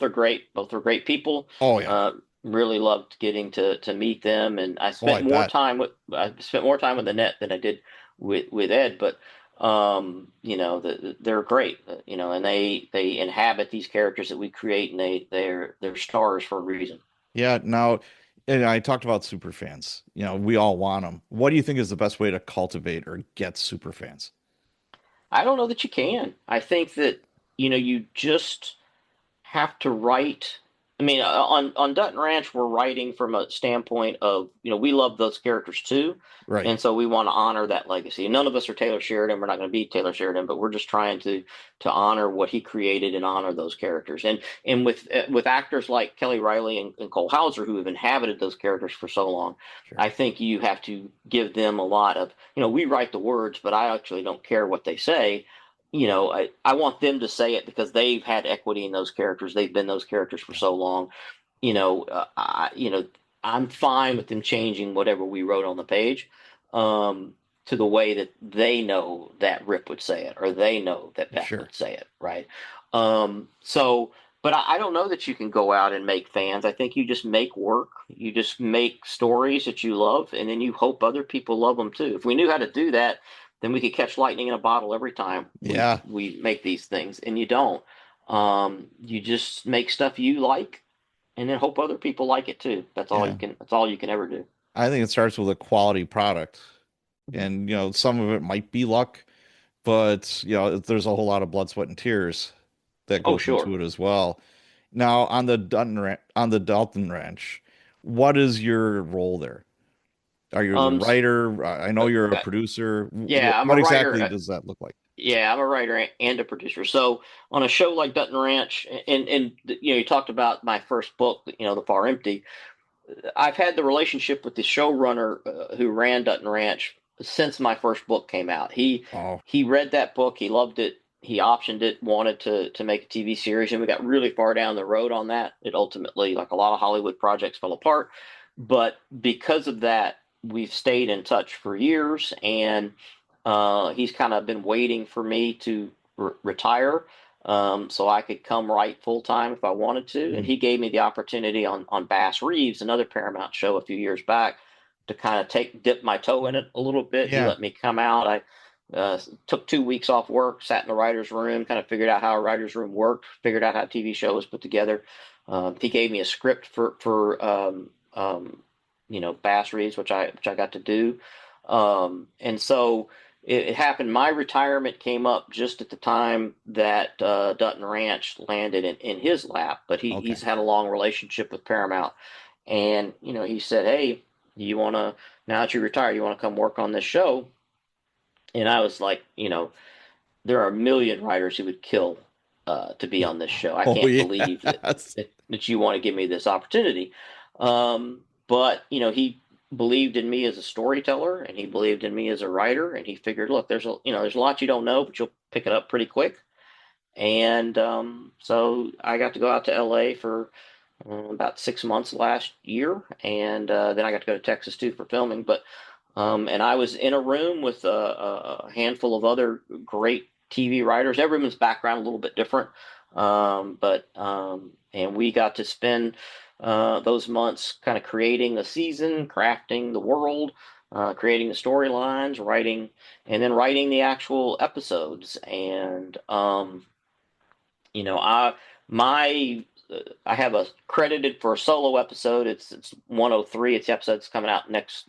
great. Both are great people. oh yeah, Uh, really loved getting to meet them, and oh I bet. I spent more time with Annette than I did with Ed. But they're great. And they inhabit these characters that we create, and they're stars for a reason. Yeah, now, and I talked about super fans. We all want them. What do you think is the best way to cultivate or get super fans? I don't know that you can. I think that you just have to write. I mean, on Dutton Ranch, we're writing from a standpoint of, we love those characters too, Right. and so we want to honor that legacy. None of us are Taylor Sheridan. We're not going to be Taylor Sheridan, but we're just trying to honor what he created and honor those characters. And with actors like Kelly Riley and Cole Hauser, who have inhabited those characters for so long, Sure. I think you have to give them a lot of, we write the words, but I actually don't care what they say. I want them to say it because they've had equity in those characters. They've been those characters for Yeah. so long. I'm fine with them changing whatever we wrote on the page, to the way that they know that Rip would say it, or they know that Beth Sure. would say it, right? But I don't know that you can go out and make fans. I think you just make work. You just make stories that you love, and then you hope other people love them too. If we knew how to do that, then we could catch lightning in a bottle every time we Yeah. we make these things, and you don't. You just make stuff you like, and then hope other people like it too. That's all you Yeah. can. That's all you can ever do. I think it starts with a quality product. Mhm. And, some of it might be luck, but, there's a whole lot of blood, sweat, and tears that Oh, goes sure. into it as well. Now, on the Dalton Ranch, what is your role there? Are you the Um. writer? I know you're a uh, producer. yeah, I'm a What writer. exactly does that look like? Yeah, I'm a writer and a producer. So on a show like Dutton Ranch, and you talked about my first book, The Far Empty. I've had the relationship with the showrunner who ran Dutton Ranch since my first book came out. He Oh, he read that book, he loved it, he optioned it, wanted to make a TV series, and we got really far down the road on that. It ultimately, like a lot of Hollywood projects, fell apart. But because of that, we've stayed in touch for years, and he's kind of been waiting for me to retire, so I could come write full time if I wanted to. And mm, he gave me the opportunity on Bass Reeves, another Paramount show a few years back, to kind of dip my toe in it a little bit. He yeah. let me come out. I took 2 weeks off work, sat in the writer's room, kind of figured out how a writer's room worked, figured out how a TV show was put together. He gave me a script for Bass Reeves, which I got to do. And so it happened. My retirement came up just at the time that Dutton Ranch landed in his lap, but he's Okay. had a long relationship with Paramount. And, he said, "Hey, now that you're retired, you want to come work on this show?" And I was like, there are a million writers who would kill to be on this show. I Oh can't believe yes. that you want to give me this opportunity. But he believed in me as a storyteller, and he believed in me as a writer, and he figured, look, there's a lot you don't know, but you'll pick it up pretty quick. And so I got to go out to LA for about 6 months last year, and then I got to go to Texas too for filming. And I was in a room with a handful of other great TV writers. Everyone's background a little bit different, and we got to spend those months kind of creating the season, crafting the world, creating the storylines, writing, and then writing the actual episodes. And you know, I my I have a credited for a solo episode. It's 103. It's the episode that's coming out next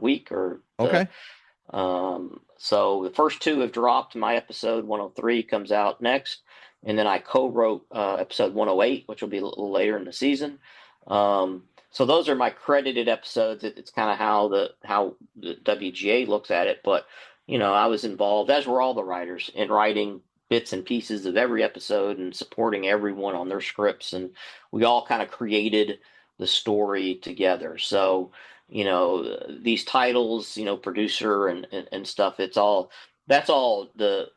week, or the Okay. so the first two have dropped. My episode 103 comes out next, and then I co-wrote episode 108, which will be a little later in the season. So those are my credited episodes. It's kind of how the WGA looks at it, but I was involved, as were all the writers, in writing bits and pieces of every episode and supporting everyone on their scripts, and we all kind of created the story together. So, these titles, producer and stuff, that's all the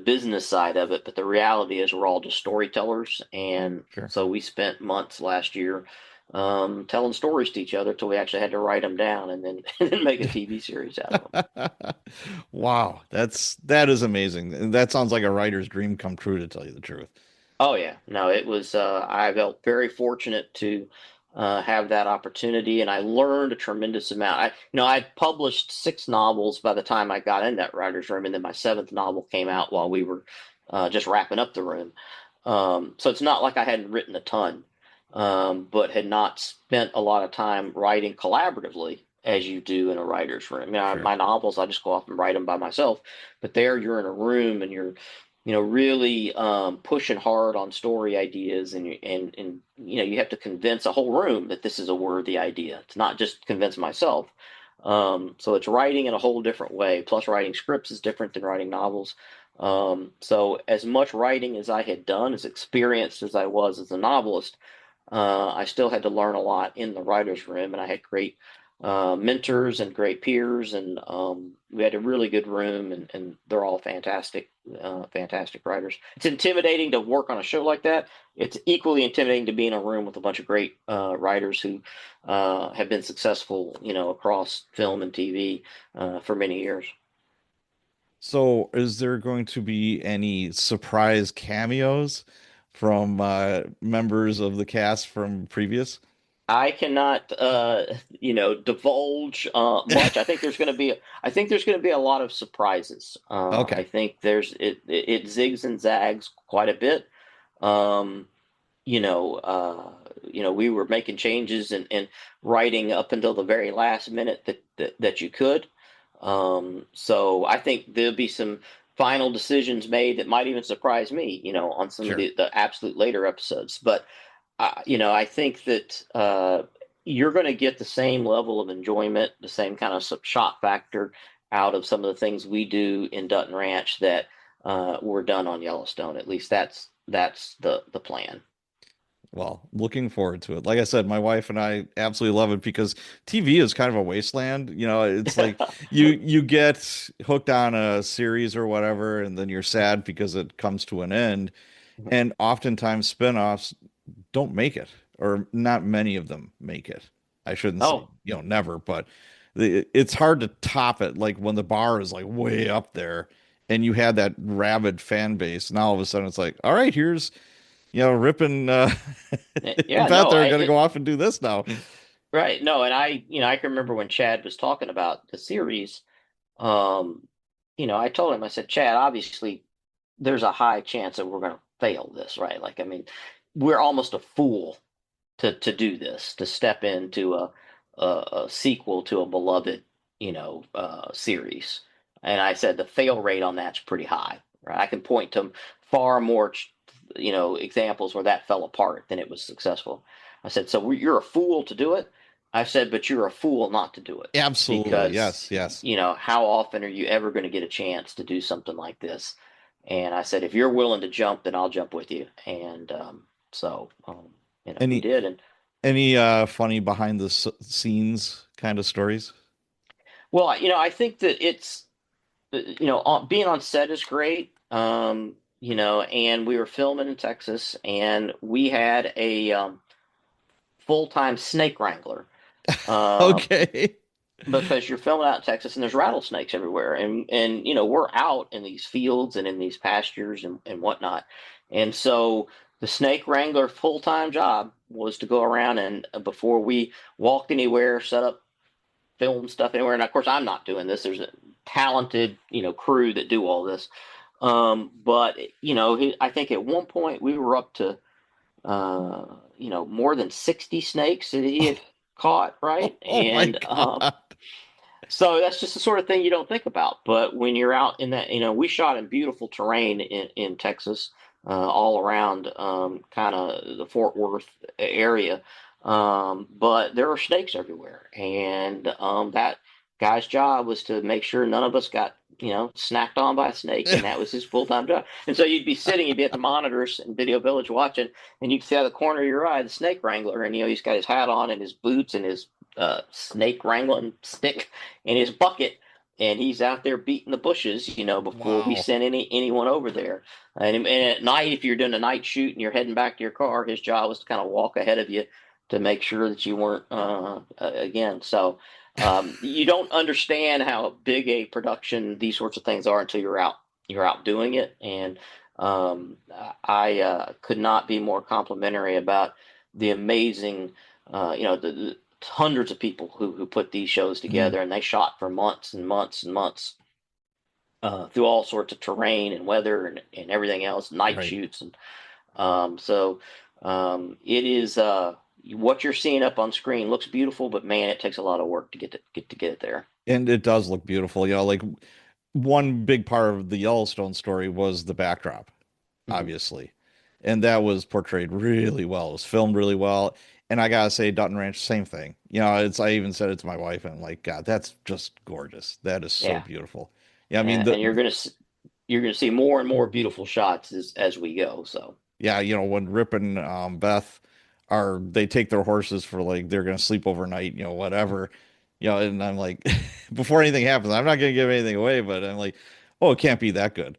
business side of it, but the reality is we're all just storytellers, and Sure. so we spent months last year telling stories to each other till we actually had to write them down and then and then make a TV series out of them. Wow, that is amazing. And that sounds like a writer's dream come true, to tell you the truth. Oh yeah, no, it was. I felt very fortunate to have that opportunity, and I learned a tremendous amount. I published 6 novels by the time I got in that writer's room, and then my seventh novel came out while we were just wrapping up the room. So it's not like I hadn't written a ton, but had not spent a lot of time writing collaboratively as you do in a writer's room. Sure. My novels, I just go off and write them by myself, but there you're in a room and you're really pushing hard on story ideas, and you have to convince a whole room that this is a worthy idea. It's not just convince myself. So it's writing in a whole different way. Plus, writing scripts is different than writing novels. So as much writing as I had done, as experienced as I was as a novelist, I still had to learn a lot in the writer's room, and I had great mentors and great peers, and we had a really good room, and they're all fantastic, fantastic writers. It's intimidating to work on a show like that. It's equally intimidating to be in a room with a bunch of great writers who have been successful, across film and TV for many years. So, is there going to be any surprise cameos from members of the cast from previous? I cannot, divulge much. I think there's going to be a lot of surprises. I Okay, think it zigs and zags quite a bit. Um, we were making changes and writing up until the very last minute that you could. So I think there'll be some final decisions made that might even surprise me, on some of sure. the absolute later episodes. But I think that you're going to get the same level of enjoyment, the same kind of shock factor out of some of the things we do in Dutton Ranch that were done on Yellowstone. At least that's the plan. Well, looking forward to it. Like I said, my wife and I absolutely love it because TV is kind of a wasteland. It's like you get hooked on a series or whatever, and then you're sad because it comes to an end. And oftentimes spin-offs don't make it, or not many of them make it. I shouldn't say, Oh, never, but it's hard to top it. Like when the bar is like way up there and you had that rabid fan base, now all of a sudden it's like, all right, here's, Rip and and yeah, Beth no, are going to go off and do this now. right, no, and I can remember when Chad was talking about the series. Um, I told him, I said, Chad, obviously, there's a high chance that we're going to fail this, right? Like, I mean, we're almost a fool to do this, to step into a sequel to a beloved, series. And I said the fail rate on that's pretty high, right? I can point to far more, examples where that fell apart than it was successful. I said, so you're a fool to do it. I said, but you're a fool not to do it Absolutely. because, Yes, yes. how often are you ever going to get a chance to do something like this? And I said, if you're willing to jump, then I'll jump with you. And we Any did. And any funny behind the scenes kind of stories? well, I think that it's, being on set is great. And we were filming in Texas, and we had a full-time snake wrangler. Um, Okay. because you're filming out in Texas and there's rattlesnakes everywhere, and we're out in these fields and in these pastures and whatnot, and so the snake wrangler full-time job was to go around and before we walked anywhere, set up film stuff anywhere. And of course, I'm not doing this. There's a talented crew that do all this. But I think at one point we were up to more than 60 snakes that he had caught, right? Oh my And God. so that's just the sort of thing you don't think about. But when you're out in that, we shot in beautiful terrain in Texas, all around kind of the Fort Worth area. But there are snakes everywhere. And that guy's job was to make sure none of us got snacked on by a snake, and that was his full-time job. And so you'd be at the monitors in Video Village watching, and you can see out of the corner of your eye the snake wrangler, and he's got his hat on and his boots and his snake wrangling stick and his bucket, and he's out there beating the bushes, before we Wow. send anyone over there. And at night, if you're doing a night shoot and you're heading back to your car, his job was to kind of walk ahead of you to make sure that you weren't again. So you don't understand how big a production these sorts of things are until you're out doing it. And I could not be more complimentary about the amazing, the hundreds of people who put these shows Mm, together, and they shot for months and months and months through all sorts of terrain and weather and everything else, night right. shoots. And it is what you're seeing up on screen looks beautiful, but man, it takes a lot of work to get it there. And it does look beautiful. Like one big part of the Yellowstone story was the backdrop, Hmm. obviously. And that was portrayed really well. It was filmed really well. And I gotta say, Dutton Ranch, same thing. I even said it to my wife, and I'm like, God, that's just gorgeous. That is so Yeah, beautiful. Yeah, I mean and you're gonna see more and more beautiful shots as we go. So yeah, when Rip and Beth they take their horses for like they're gonna sleep overnight, whatever. And I'm like, before anything happens, I'm not gonna give anything away, but I'm like, oh, it can't be that good.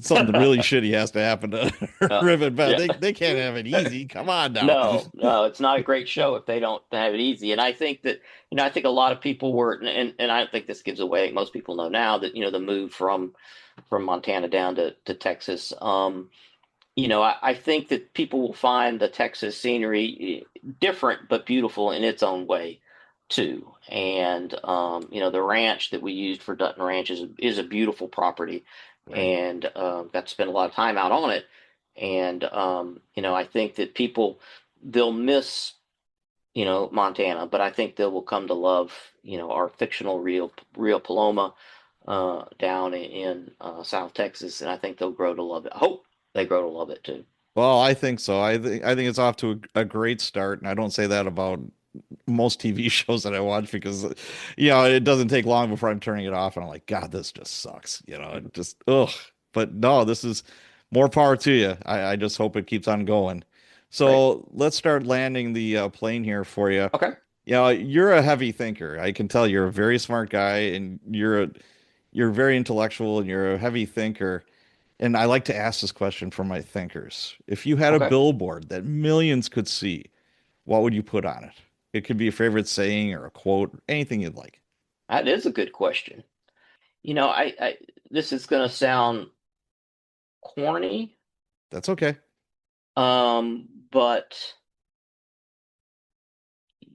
Something really shitty has to happen to uh, Rip and Beth. yeah. They can't have it easy. Come on now. No, no, it's not a great show if they don't have it easy. And I think that, I think a lot of people were, and I think this gives away, most people know now that, the move from Montana down to Texas. I think that people will find the Texas scenery different but beautiful in its own way too. And the ranch that we used for Dutton Ranch is a beautiful property, Right. and got to spend a lot of time out on it. And I think that people they'll miss Montana, but I think they will come to love our fictional real Paloma down in South Texas, and I think they'll grow to love it. I hope they grow to love it too. Well, I think so. I think it's off to a great start, and I don't say that about most TV shows that I watch because it doesn't take long before I'm turning it off and I'm like, God, this just sucks. It just ugh. But no, this is more power to you. I just hope it keeps on going. Right. So let's start landing the plane here for you. Okay. You're a heavy thinker. I can tell you're a very smart guy and you're very intellectual and you're a heavy thinker. And I like to ask this question for my thinkers. If you had a Okay. billboard that millions could see, what would you put on it? It could be a favorite saying or a quote, anything you'd like. That is a good question. I this is going to sound corny, That's okay. but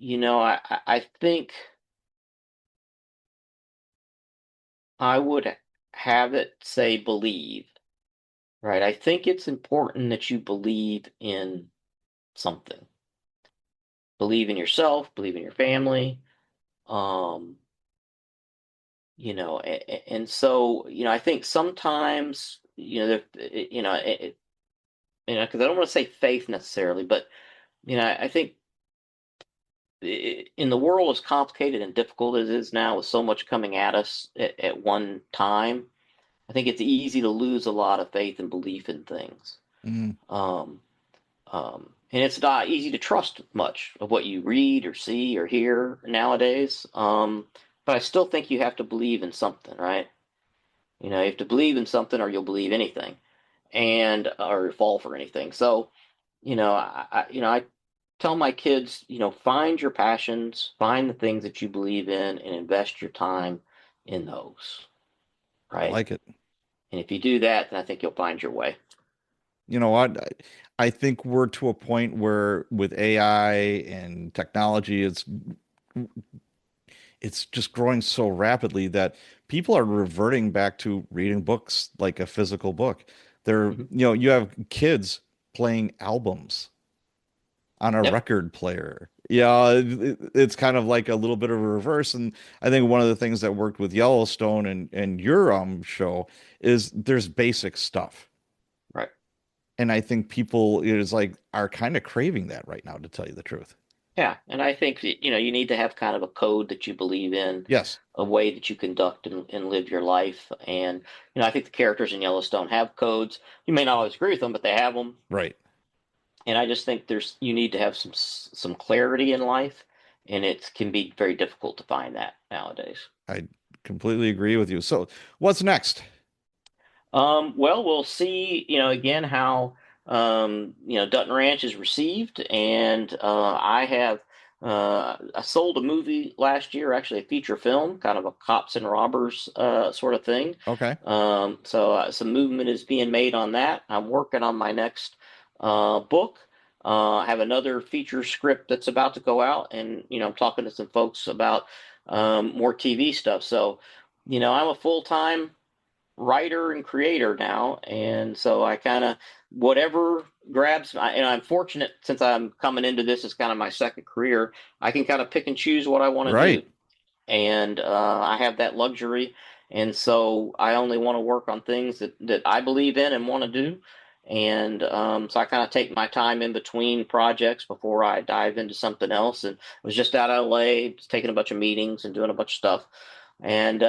I think I would have it say believe, right? I think it's important that you believe in something. Believe in yourself, believe in your family. Um, and so, I think sometimes, because I don't want to say faith necessarily, but, I think in the world as complicated and difficult as it is now with so much coming at us at one time, I think it's easy to lose a lot of faith and belief in things. Mm, Um, and it's not easy to trust much of what you read or see or hear nowadays. But I still think you have to believe in something, right? You have to believe in something or you'll believe anything and or fall for anything. So, I tell my kids, find your passions, find the things that you believe in and invest your time in those, I right? like it. And if you do that, then I think you'll find your way. You know what? I think we're to a point where with AI and technology, it's just growing so rapidly that people are reverting back to reading books like a physical book. Mhm. You have kids playing albums on a Yep. record player. Yeah, it's kind of like a little bit of a reverse. And I think one of the things that worked with Yellowstone and your show is there's basic stuff. Right. And I think people is like are kind of craving that right now, to tell you the truth. Yeah, and I think that, you need to have kind of a code that you believe in, Yes. a way that you conduct and live your life. And I think the characters in Yellowstone have codes. You may not always agree with them, but they have them. Right. And I just think you need to have some clarity in life, and it can be very difficult to find that nowadays. I completely agree with you. So, what's next? Well, we'll see, again how Dutton Ranch is received, and I sold a movie last year, actually a feature film, kind of a cops and robbers sort of thing. Okay. So some movement is being made on that. I'm working on my next book. I have another feature script that's about to go out, and I'm talking to some folks about more TV stuff. So, I'm a full-time writer and creator now, and so I kind of whatever grabs. And I'm fortunate since I'm coming into this as kind of my second career. I can kind of pick and choose what I want to do, Right. and I have that luxury. And so I only want to work on things that I believe in and want to do. And so I kind of take my time in between projects before I dive into something else. And I was just out of LA, just taking a bunch of meetings and doing a bunch of stuff. And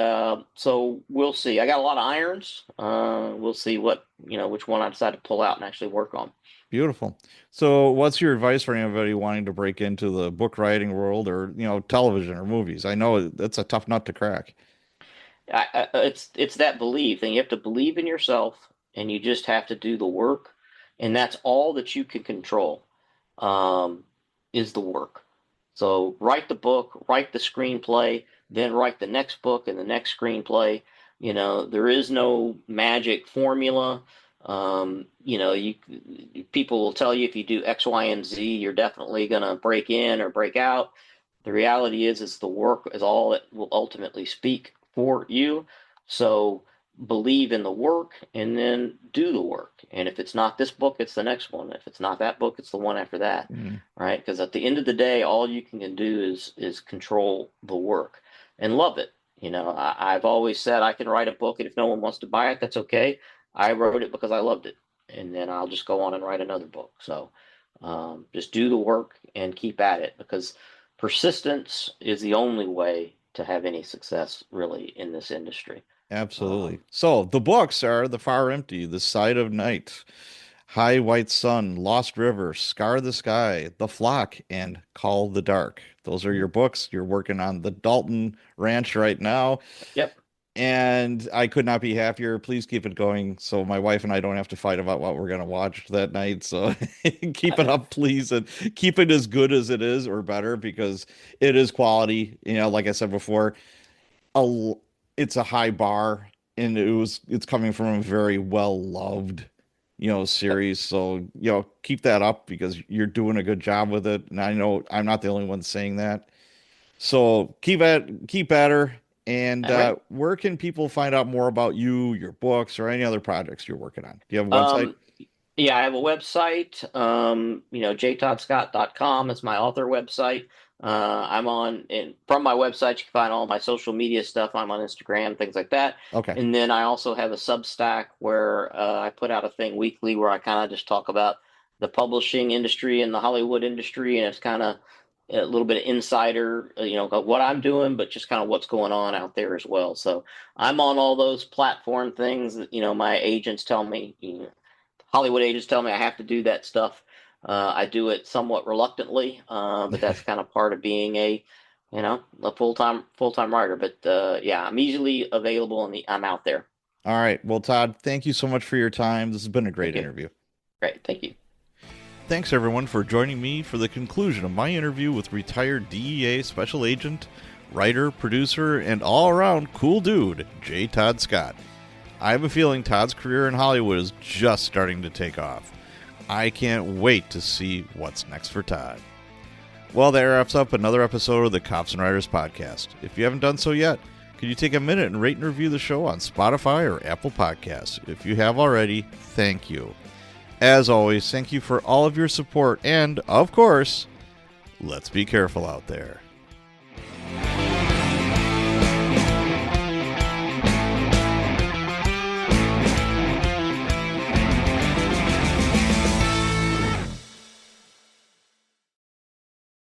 so we'll see. I got a lot of irons. We'll see which one I decide to pull out and actually work on. Beautiful. So, what's your advice for anybody wanting to break into the book writing world or, television or movies? I know that's a tough nut to crack. It's that belief thing. You have to believe in yourself, and you just have to do the work, and that's all that you can control. Um, is the work. So write the book, write the screenplay, then write the next book and the next screenplay. There is no magic formula. People will tell you if you do X, Y, and Z, you're definitely going to break in or break out. The reality is the work is all that will ultimately speak for you. So believe in the work and then do the work. And if it's not this book, it's the next one. If it's not that book, it's the one after that. Mm. Right? Because at the end of the day, all you can do is control the work and love it. I've always said I can write a book, and if no one wants to buy it, that's okay. I wrote it because I loved it, and then I'll just go on and write another book. So just do the work and keep at it, because persistence is the only way to have any success really in this industry. Absolutely. So, the books are The Far Empty, The Side of Night, High White Sun, Lost River, Scar the Sky, The Flock, and Call the Dark. Those are your books. You're working on the Dalton Ranch right now. Yep. And I could not be happier. Please keep it going so my wife and I don't have to fight about what we're going to watch that night. So keep it up, please, and keep it as good as it is or better, because it is quality. Like I said before, a, it's a high bar, and it's coming from a very well loved, Yep. series. So, keep that up because you're doing a good job with it. And I know I'm not the only one saying that. So keep at her. And All right. where can people find out more about you, your books, or any other projects you're working on? Do you have a website? Um, yeah, I have a website. JToddScott.com is my author website. I'm on, and from my website, you can find all my social media stuff. I'm on Instagram, things like that. Okay. And then I also have a Substack where I put out a thing weekly where I kind of just talk about the publishing industry and the Hollywood industry, and it's kind of a little bit of insider, what I'm doing, but just kind of what's going on out there as well. So I'm on all those platform things that, my agents tell me, Hollywood agents tell me I have to do that stuff. I do it somewhat reluctantly, but that's kind of part of being a full-time writer. But yeah, I'm easily available and I'm out there. All right. Well, Todd, thank you so much for your time. This has been a great Thank you. interview. Great. Thank you. Thanks, everyone, for joining me for the conclusion of my interview with retired DEA special agent, writer, producer, and all-around cool dude, J. Todd Scott. I have a feeling Todd's career in Hollywood is just starting to take off. I can't wait to see what's next for Todd. Well, that wraps up another episode of the Cops and Writers podcast. If you haven't done so yet, could you take a minute and rate and review the show on Spotify or Apple Podcasts? If you have already, thank you. As always, thank you for all of your support, and, of course, let's be careful out there.